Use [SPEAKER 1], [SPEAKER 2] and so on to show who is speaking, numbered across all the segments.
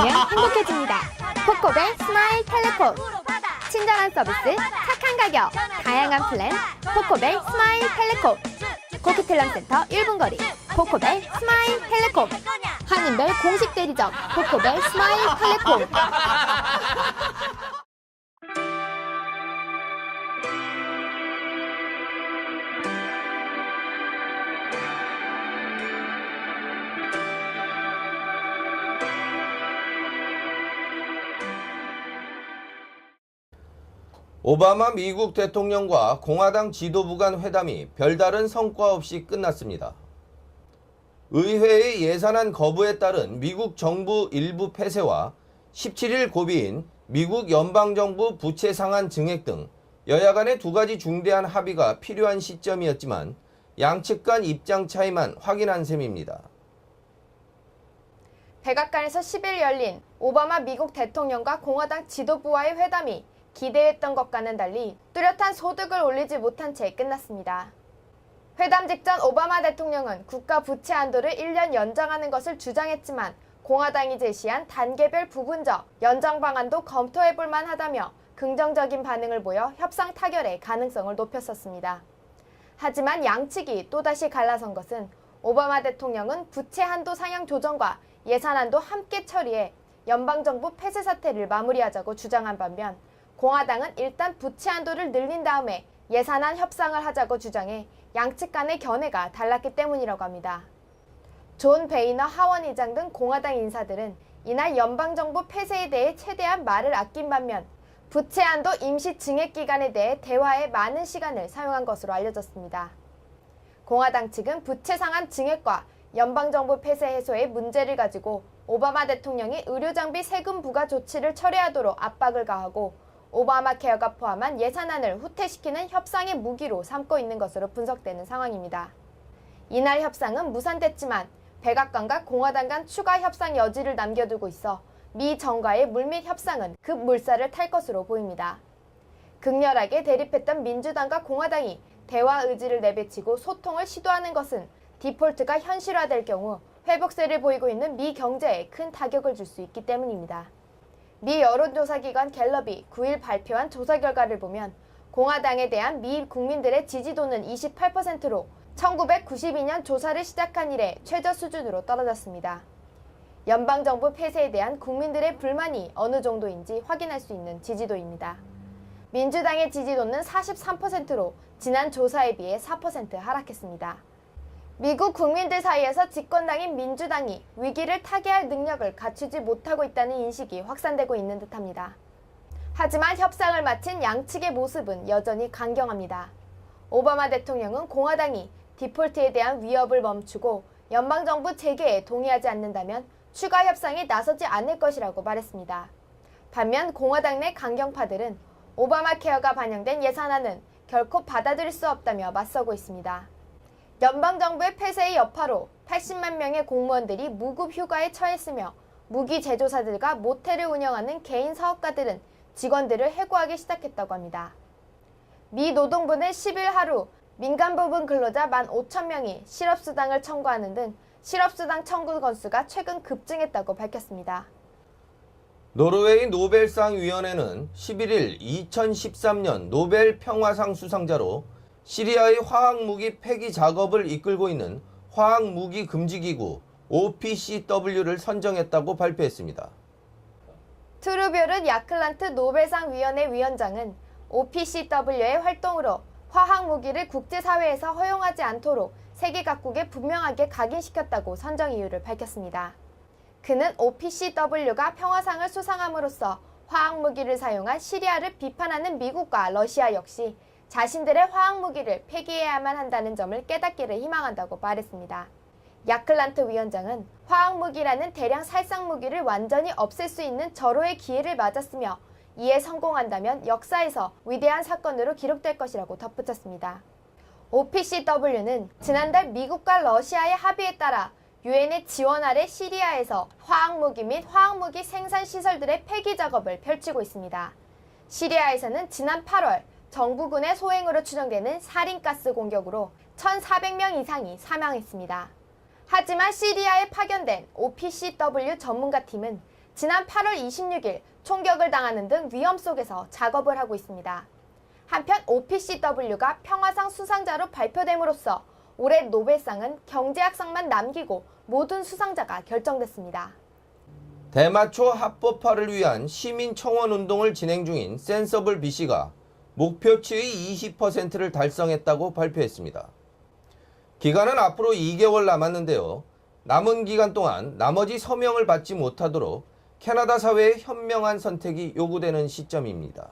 [SPEAKER 1] 있으면 행복해집니다. 코코벨 스마일 텔레콤. 친절한 서비스, 착한 가격, 다양한 플랜. 코코벨 스마일 텔레콤. 코크텔남센터 1분 거리. 코코벨 스마일 텔레콤. 한인벨 공식 대리점. 코코벨 스마일 텔레콤.
[SPEAKER 2] 오바마 미국 대통령과 공화당 지도부 간 회담이 별다른 성과 없이 끝났습니다. 의회의 예산안 거부에 따른 미국 정부 일부 폐쇄와 17일 고비인 미국 연방정부 부채 상한 증액 등 여야 간의 두 가지 중대한 합의가 필요한 시점이었지만 양측 간 입장 차이만 확인한 셈입니다.
[SPEAKER 3] 백악관에서 10일 열린 오바마 미국 대통령과 공화당 지도부와의 회담이 기대했던 것과는 달리 뚜렷한 소득을 올리지 못한 채 끝났습니다. 회담 직전 오바마 대통령은 국가 부채 한도를 1년 연장하는 것을 주장했지만 공화당이 제시한 단계별 부분적 연장 방안도 검토해볼 만하다며 긍정적인 반응을 보여 협상 타결의 가능성을 높였었습니다. 하지만 양측이 또다시 갈라선 것은 오바마 대통령은 부채 한도 상향 조정과 예산안도 함께 처리해 연방정부 폐쇄 사태를 마무리하자고 주장한 반면 공화당은 일단 부채 한도를 늘린 다음에 예산안 협상을 하자고 주장해 양측 간의 견해가 달랐기 때문이라고 합니다. 존 베이너 하원 의장 등 공화당 인사들은 이날 연방정부 폐쇄에 대해 최대한 말을 아낀 반면 부채 한도 임시 증액 기간에 대해 대화에 많은 시간을 사용한 것으로 알려졌습니다. 공화당 측은 부채 상한 증액과 연방정부 폐쇄 해소의 문제를 가지고 오바마 대통령이 의료장비 세금 부과 조치를 철회하도록 압박을 가하고 오바마 케어가 포함한 예산안을 후퇴시키는 협상의 무기로 삼고 있는 것으로 분석되는 상황입니다. 이날 협상은 무산됐지만 백악관과 공화당 간 추가 협상 여지를 남겨두고 있어 미 정가의 물밑 협상은 급물살을 탈 것으로 보입니다. 극렬하게 대립했던 민주당과 공화당이 대화 의지를 내비치고 소통을 시도하는 것은 디폴트가 현실화될 경우 회복세를 보이고 있는 미 경제에 큰 타격을 줄 수 있기 때문입니다. 미 여론조사기관 갤럽이 9일 발표한 조사 결과를 보면 공화당에 대한 미 국민들의 지지도는 28%로 1992년 조사를 시작한 이래 최저 수준으로 떨어졌습니다. 연방정부 폐쇄에 대한 국민들의 불만이 어느 정도인지 확인할 수 있는 지지도입니다. 민주당의 지지도는 43%로 지난 조사에 비해 4% 하락했습니다. 미국 국민들 사이에서 집권당인 민주당이 위기를 타개할 능력을 갖추지 못하고 있다는 인식이 확산되고 있는 듯합니다. 하지만 협상을 마친 양측의 모습은 여전히 강경합니다. 오바마 대통령은 공화당이 디폴트에 대한 위협을 멈추고 연방정부 재개에 동의하지 않는다면 추가 협상에 나서지 않을 것이라고 말했습니다. 반면 공화당 내 강경파들은 오바마 케어가 반영된 예산안은 결코 받아들일 수 없다며 맞서고 있습니다. 연방정부의 폐쇄의 여파로 80만 명의 공무원들이 무급 휴가에 처했으며 무기 제조사들과 모텔을 운영하는 개인 사업가들은 직원들을 해고하기 시작했다고 합니다. 미 노동부는 10일 하루 민간 부분 근로자 15,000명이 실업수당을 청구하는 등 실업수당 청구 건수가 최근 급증했다고 밝혔습니다.
[SPEAKER 2] 노르웨이 노벨상위원회는 11일 2013년 노벨 평화상 수상자로 시리아의 화학무기 폐기 작업을 이끌고 있는 화학무기 금지기구 OPCW를 선정했다고 발표했습니다.
[SPEAKER 3] 트루베르 야클란트 노벨상 위원회 위원장은 OPCW의 활동으로 화학무기를 국제사회에서 허용하지 않도록 세계 각국에 분명하게 각인시켰다고 선정 이유를 밝혔습니다. 그는 OPCW가 평화상을 수상함으로써 화학무기를 사용한 시리아를 비판하는 미국과 러시아 역시 자신들의 화학무기를 폐기해야만 한다는 점을 깨닫기를 희망한다고 말했습니다. 야클란트 위원장은 화학무기라는 대량 살상무기를 완전히 없앨 수 있는 절호의 기회를 맞았으며 이에 성공한다면 역사에서 위대한 사건으로 기록될 것이라고 덧붙였습니다. OPCW는 지난달 미국과 러시아의 합의에 따라 유엔의 지원 아래 시리아에서 화학무기 및 화학무기 생산 시설들의 폐기 작업을 펼치고 있습니다. 시리아에서는 지난 8월 정부군의 소행으로 추정되는 살인가스 공격으로 1,400명 이상이 사망했습니다. 하지만 시리아에 파견된 OPCW 전문가팀은 지난 8월 26일 총격을 당하는 등 위험 속에서 작업을 하고 있습니다. 한편 OPCW가 평화상 수상자로 발표됨으로써 올해 노벨상은 경제학상만 남기고 모든 수상자가 결정됐습니다.
[SPEAKER 2] 대마초 합법화를 위한 시민청원 운동을 진행 중인 센서블 BC가 목표치의 20%를 달성했다고 발표했습니다. 기간은 앞으로 2개월 남았는데요. 남은 기간 동안 나머지 서명을 받지 못하도록 캐나다 사회의 현명한 선택이 요구되는 시점입니다.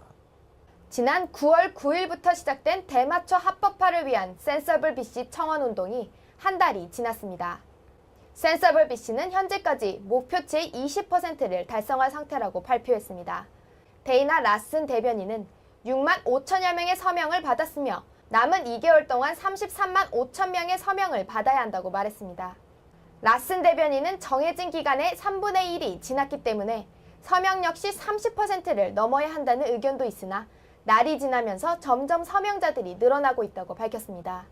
[SPEAKER 3] 지난 9월 9일부터 시작된 대마초 합법화를 위한 센서블 BC 청원 운동이 한 달이 지났습니다. 센서블 BC는 현재까지 목표치의 20%를 달성할 상태라고 발표했습니다. 데이나 라슨 대변인은 6만 5천여 명의 서명을 받았으며 남은 2개월 동안 33만 5천 명의 서명을 받아야 한다고 말했습니다. 라슨 대변인은 정해진 기간의 3분의 1이 지났기 때문에 서명 역시 30%를 넘어야 한다는 의견도 있으나 날이 지나면서 점점 서명자들이 늘어나고 있다고 밝혔습니다.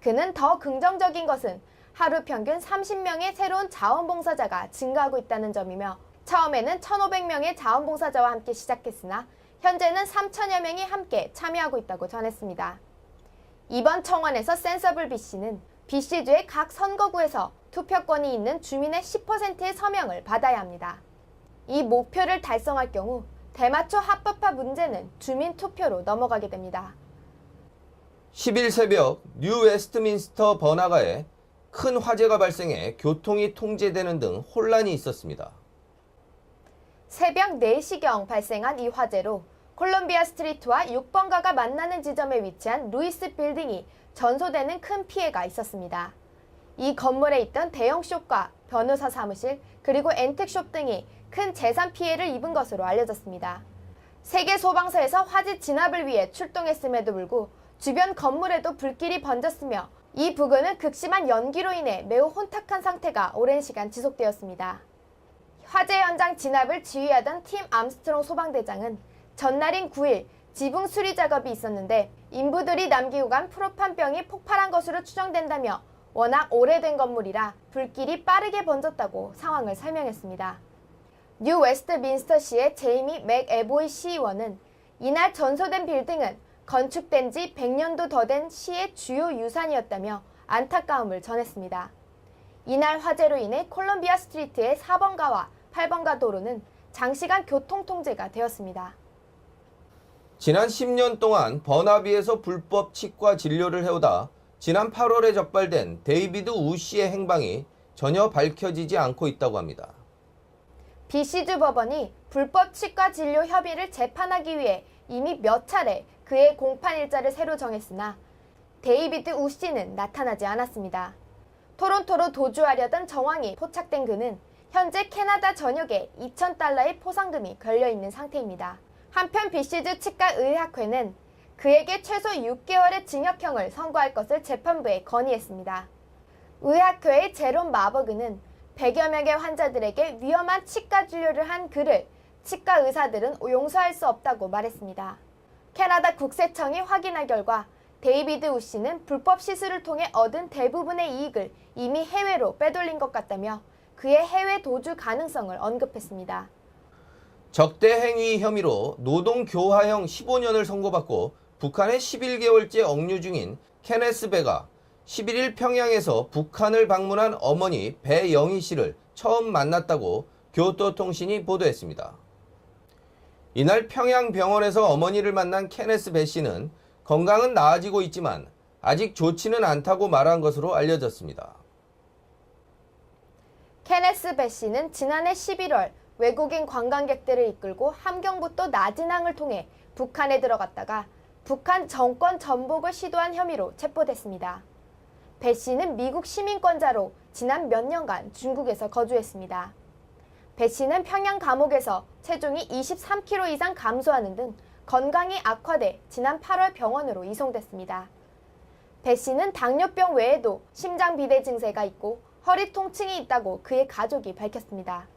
[SPEAKER 3] 그는 더 긍정적인 것은 하루 평균 30명의 새로운 자원봉사자가 증가하고 있다는 점이며 처음에는 1,500명의 자원봉사자와 함께 시작했으나 현재는 3천여 명이 함께 참여하고 있다고 전했습니다. 이번 청원에서 센서블 BC는 BC주의 각 선거구에서 투표권이 있는 주민의 10%의 서명을 받아야 합니다. 이 목표를 달성할 경우 대마초 합법화 문제는 주민 투표로 넘어가게 됩니다.
[SPEAKER 2] 10일 새벽 뉴 웨스트민스터 번화가에 큰 화재가 발생해 교통이 통제되는 등 혼란이 있었습니다.
[SPEAKER 3] 새벽 4시경 발생한 이 화재로 콜롬비아 스트리트와 6번가가 만나는 지점에 위치한 루이스 빌딩이 전소되는 큰 피해가 있었습니다. 이 건물에 있던 대형 숍과 변호사 사무실 그리고 앤틱숍 등이 큰 재산 피해를 입은 것으로 알려졌습니다. 세계 소방서에서 화재 진압을 위해 출동했음에도 불구하고 주변 건물에도 불길이 번졌으며 이 부근은 극심한 연기로 인해 매우 혼탁한 상태가 오랜 시간 지속되었습니다. 화재 현장 진압을 지휘하던 팀 암스트롱 소방대장은 전날인 9일 지붕 수리 작업이 있었는데 인부들이 남기고 간 프로판병이 폭발한 것으로 추정된다며 워낙 오래된 건물이라 불길이 빠르게 번졌다고 상황을 설명했습니다. 뉴 웨스트민스터시의 제이미 맥에보이 시의원은 이날 전소된 빌딩은 건축된 지 100년도 더 된 시의 주요 유산이었다며 안타까움을 전했습니다. 이날 화재로 인해 콜롬비아 스트리트의 4번가와 8번가 도로는 장시간 교통 통제가 되었습니다.
[SPEAKER 2] 지난 10년 동안 버나비에서 불법 치과 진료를 해오다 지난 8월에 적발된 데이비드 우 씨의 행방이 전혀 밝혀지지 않고 있다고 합니다.
[SPEAKER 3] BC주 법원이 불법 치과 진료 협의를 재판하기 위해 이미 몇 차례 그의 공판일자를 새로 정했으나 데이비드 우 씨는 나타나지 않았습니다. 토론토로 도주하려던 정황이 포착된 그는 현재 캐나다 전역에 $2,000의 포상금이 걸려있는 상태입니다. 한편 BC주 치과의학회는 그에게 최소 6개월의 징역형을 선고할 것을 재판부에 건의했습니다. 의학회의 제롬 마버그는 100여 명의 환자들에게 위험한 치과 진료를 한 그를 치과 의사들은 용서할 수 없다고 말했습니다. 캐나다 국세청이 확인한 결과 데이비드 우 씨는 불법 시술을 통해 얻은 대부분의 이익을 이미 해외로 빼돌린 것 같다며 그의 해외 도주 가능성을 언급했습니다.
[SPEAKER 2] 적대 행위 혐의로 노동교화형 15년을 선고받고 북한에 11개월째 억류 중인 케네스 베가 11일 평양에서 북한을 방문한 어머니 배영희 씨를 처음 만났다고 교토통신이 보도했습니다. 이날 평양병원에서 어머니를 만난 케네스 배 씨는 건강은 나아지고 있지만 아직 좋지는 않다고 말한 것으로 알려졌습니다.
[SPEAKER 3] 케네스 배 씨는 지난해 11월 외국인 관광객들을 이끌고 함경부터 나진항을 통해 북한에 들어갔다가 북한 정권 전복을 시도한 혐의로 체포됐습니다. 배 씨는 미국 시민권자로 지난 몇 년간 중국에서 거주했습니다. 배 씨는 평양 감옥에서 체중이 23kg 이상 감소하는 등 건강이 악화돼 지난 8월 병원으로 이송됐습니다. 배 씨는 당뇨병 외에도 심장비대 증세가 있고 허리 통증이 있다고 그의 가족이 밝혔습니다.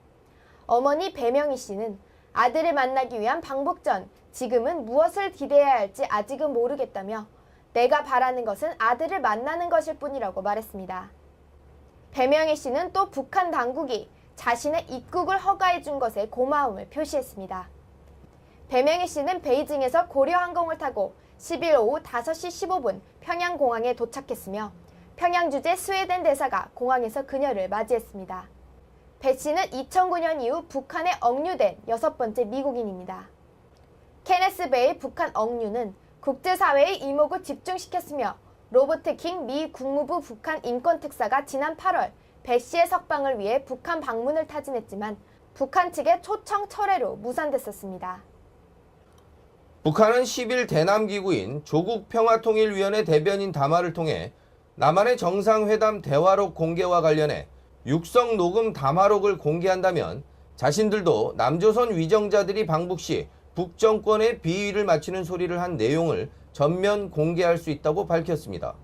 [SPEAKER 3] 어머니 배명희 씨는 아들을 만나기 위한 방북 전 지금은 무엇을 기대해야 할지 아직은 모르겠다며 내가 바라는 것은 아들을 만나는 것일 뿐이라고 말했습니다. 배명희 씨는 또 북한 당국이 자신의 입국을 허가해 준 것에 고마움을 표시했습니다. 배명희 씨는 베이징에서 고려항공을 타고 10일 오후 5시 15분 평양공항에 도착했으며 평양 주재 스웨덴 대사가 공항에서 그녀를 맞이했습니다. 배 씨는 2009년 이후 북한에 억류된 6번째 미국인입니다. 케네스 베의 북한 억류는 국제사회의 이목을 집중시켰으며 로버트 킹 미 국무부 북한 인권특사가 지난 8월 배 씨의 석방을 위해 북한 방문을 타진했지만 북한 측의 초청 철회로 무산됐었습니다.
[SPEAKER 2] 북한은 10일 대남기구인 조국평화통일위원회 대변인 담화를 통해 남한의 정상회담 대화록 공개와 관련해 육성 녹음 담화록을 공개한다면 자신들도 남조선 위정자들이 방북 시 북정권의 비위를 맞추는 소리를 한 내용을 전면 공개할 수 있다고 밝혔습니다.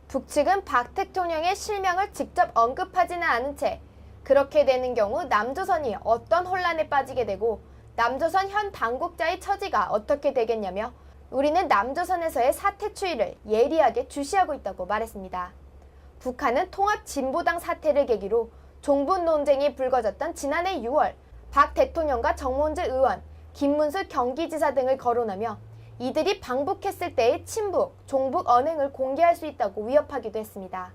[SPEAKER 3] 북측은 박 대통령의 실명을 직접 언급하지는 않은 채 그렇게 되는 경우 남조선이 어떤 혼란에 빠지게 되고 남조선 현 당국자의 처지가 어떻게 되겠냐며 우리는 남조선에서의 사태 추이를 예리하게 주시하고 있다고 말했습니다. 북한은 통합진보당 사태를 계기로 종북 논쟁이 불거졌던 지난해 6월 박 대통령과 정몽주 의원, 김문수 경기지사 등을 거론하며 이들이 방북했을 때의 친북, 종북 언행을 공개할 수 있다고 위협하기도 했습니다.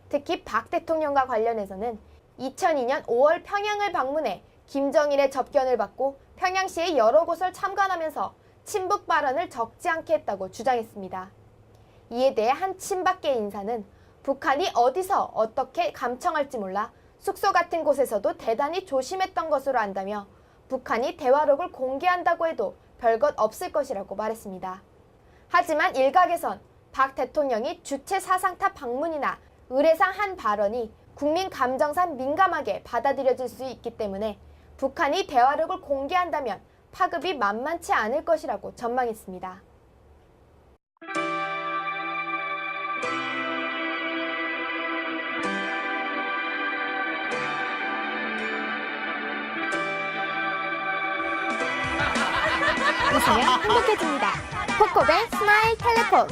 [SPEAKER 3] 특히 박 대통령과 관련해서는 2002년 5월 평양을 방문해 김정일의 접견을 받고 평양시의 여러 곳을 참관하면서 친북 발언을 적지 않게 했다고 주장했습니다. 이에 대해 한 친박계 인사는 북한이 어디서 어떻게 감청할지 몰라 숙소 같은 곳에서도 대단히 조심했던 것으로 안다며 북한이 대화록을 공개한다고 해도 별것 없을 것이라고 말했습니다. 하지만 일각에선 박 대통령이 주체 사상탑 방문이나 의례상 한 발언이 국민 감정상 민감하게 받아들여질 수 있기 때문에 북한이 대화록을 공개한다면 파급이 만만치 않을 것이라고 전망했습니다.
[SPEAKER 1] 웃으면 행복해집니다. 코코벨 스마일 텔레폰.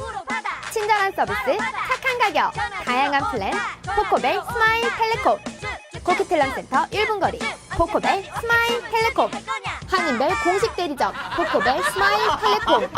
[SPEAKER 1] 친절한 서비스, 착한 가격, 다양한 플랜, 코코벨 스마일 텔레콤. 코키텔람 센터 1분 거리, 코코벨 스마일 텔레콤. 한인벨 공식 대리점, 코코벨 스마일 텔레콤.